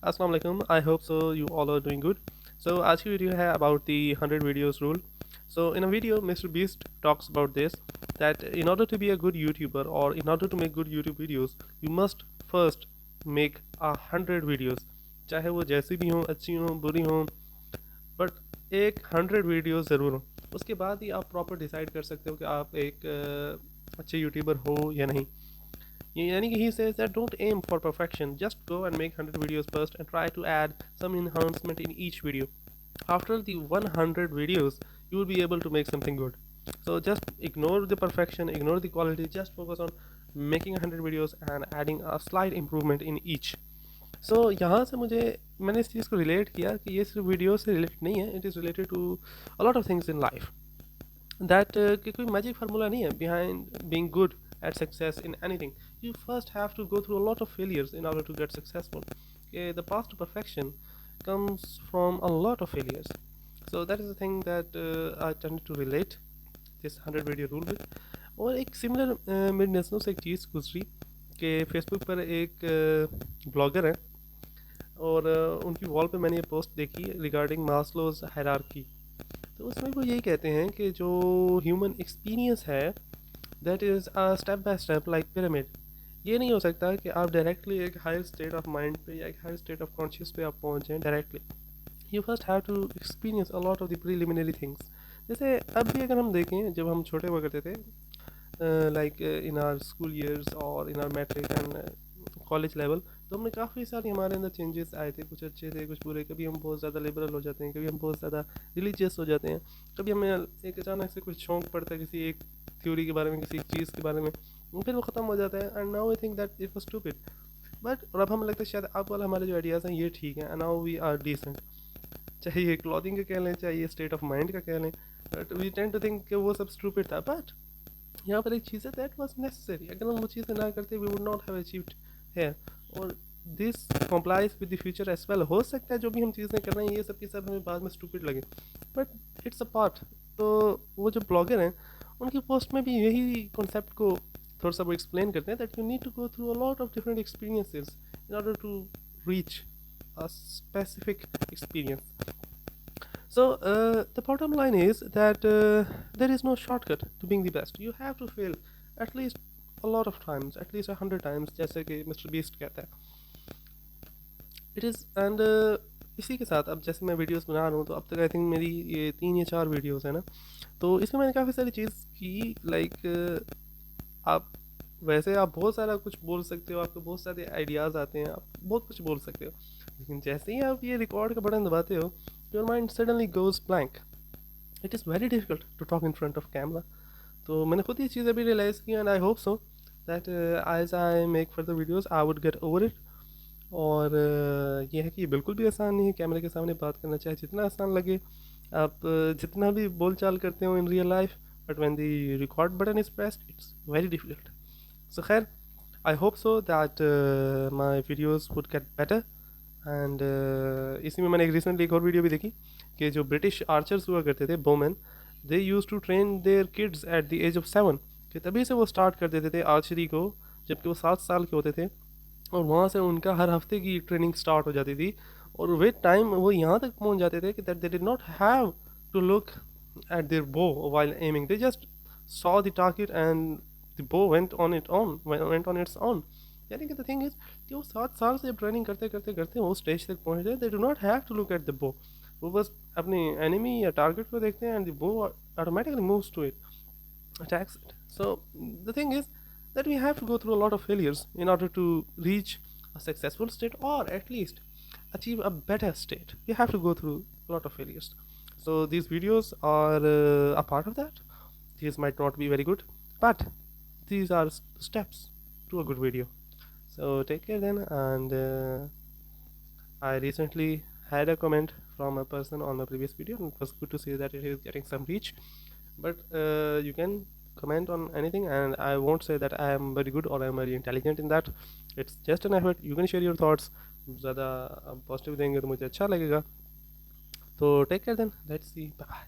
अस्सलाम वालेकुम. I hope so you all are doing good. So आज की वीडियो है about the 100 videos rule. So in a video Mr. Beast talks about this, that in order to be a good YouTuber or in order to make good YouTube videos you must first make 100 videos, चाहे वो जैसी भी हों, अच्छी हों, बुरी हों, but एक 100 वीडियोस ज़रूर हों. उसके बाद ही आप प्रॉपर डिसाइड कर सकते हो कि आप एक अच्छे यूट्यूबर हो या नहीं. Yani he says that don't aim for perfection, just go and make 100 videos first and try to add some enhancement in each video. After the 100 videos you will be able to make something good. So just ignore the perfection, ignore the quality, just focus on making 100 videos and adding a slight improvement in each. So यहाँ से मुझे मैंने इस चीज़ को relate किया कि ये सिर्फ वीडियो से रिलेटेड नहीं है, it is related to a lot of things in life. That कि कोई मैजिक फार्मूला नहीं है behind being good at success in anything. You first have to go through a lot of failures in order to get successful. Okay, the path to perfection comes from a lot of failures. So that is the thing that I tended to relate this 100 video rule with. और एक similar मेरी नज़रों से एक चीज़ गुजरी कि Facebook पर एक ब्लॉगर है और उनकी वॉल पे मैंने ये पोस्ट देखी रिगार्डिंग मास्लोज हायरार्की. तो उसमें वो यही कहते हैं कि जो ह्यूमन एक्सपीरियंस है that is a step by step like pyramid. ये नहीं हो सकता कि आप डायरेक्टली एक हायर स्टेट ऑफ माइंड पे या एक हायर स्टेट ऑफ कॉन्शियस पे आप पहुँच जाएँ directly. You first have to experience a lot of the preliminary things. जैसे अब भी अगर हम देखें, जब हम छोटे हुआ करते थे, like in our school years और in our matric and college level, तो हमने काफ़ी सारे हमारे अंदर चेंजेस आए थे. कुछ अच्छे थे, कुछ बुरे. कभी हम बहुत ज़्यादा लिबरल हो जाते हैं, कभी हम बहुत ज़्यादा रिलीजियस हो जाते हैं, कभी हमें एक अचानक से कुछ शौक पड़ता है किसी एक थ्योरी के बारे में, किसी एक चीज़ के बारे में, फिर वो ख़त्म हो जाता है. And now I think that it was stupid. But और अब हमें लगता है शायद अब वाला हमारे जो आइडियाज़ हैं ये ठीक है, and now we are decent. चाहे ये क्लॉथिंग का कह लें, चाहे ये स्टेट ऑफ माइंड का कह लें, but we tend to think कि वो सब स्टूपिड था. बट यहाँ पर एक चीज़ है दैट वाज नेसेसरी. अगर हम वो चीज़ें ना करते we would not have achieved है. और this complies with the future as well. हो सकता है जो भी हम चीज़ें कर रहे हैं ये सब की सब हमें बाद में स्टूपिड लगे, बट इट्स अ पार्ट. तो वो जो ब्लॉगर हैं उनकी पोस्ट में भी यही कॉन्सेप्ट को थोड़ा सा वो एक्सप्लेन करते हैं, that you need to go through a lot of different experiences in order to reach a specific experience. So the bottom line is that there is no shortcut to being the best. You have to fail at least a lot of times, at least 100 times, जैसे कि mister beast कहता है. It is and इसी के साथ अब जैसे मैं वीडियोस बना रहा हूँ, तो अब तक आई थिंक मेरी ये 3 या 4 वीडियोस है ना, तो इसमें मैंने काफ़ी सारी चीज़ की. लाइक आप वैसे आप बहुत सारा कुछ बोल सकते हो, आपको बहुत सारे आइडियाज़ आते हैं, आप बहुत कुछ बोल सकते हो, लेकिन जैसे ही आप ये रिकॉर्ड का बटन दबाते हो your mind suddenly goes blank. It is very difficult to talk in front of camera. तो मैंने खुद ये चीज़ अभी रियलाइज़ की, and I hope so that as I make further videos I would get over it. और ये है कि ये बिल्कुल भी आसान नहीं है कैमरे के सामने बात करना, चाहे जितना आसान लगे, आप जितना भी बोल चाल करते हो in real life, but when the record button is pressed it's very difficult. So खैर, I hope so that my videos would get better. And इसी में मैंने एक रिसेंटली एक और वीडियो भी देखी कि जो ब्रिटिश आर्चर्स हुआ करते थे, bowmen, they use to train their kids at the age of 7. कि तभी से वो स्टार्ट कर देते थे आर्चरी को जबकि वो 7 साल के होते थे, और वहाँ से उनका हर हफ्ते की ट्रेनिंग स्टार्ट हो जाती थी. और विद टाइम वो यहाँ तक पहुँच जाते थे कि that they did not have to look at their bow while aiming. They just saw the target and the bow went on its own. यानी कि द थिंग इज कि वो 7 साल से जब ट्रेनिंग करते करते करते वो स्टेज तक पहुँच गए, they do not have to look at the bow. वो बस अपने एनिमी या टारगेट को देखते हैं and the bow automatically moves to it, attacks it. So the thing is that we have to go through a lot of failures in order to reach a successful state, or at least achieve a better state. We have to go through a lot of failures. So these videos are a part of that. These might not be very good, but these are steps to a good video. So take care then. And I recently had a comment from a person on my previous video, and it was good to see that it is getting some reach. But you can comment on anything, and I won't say that I am very good or I am very intelligent in that. It's just an effort. You can share your thoughts. ज़्यादा positive देंगे तो मुझे अच्छा लगेगा. तो take care then, let's see, bye bye.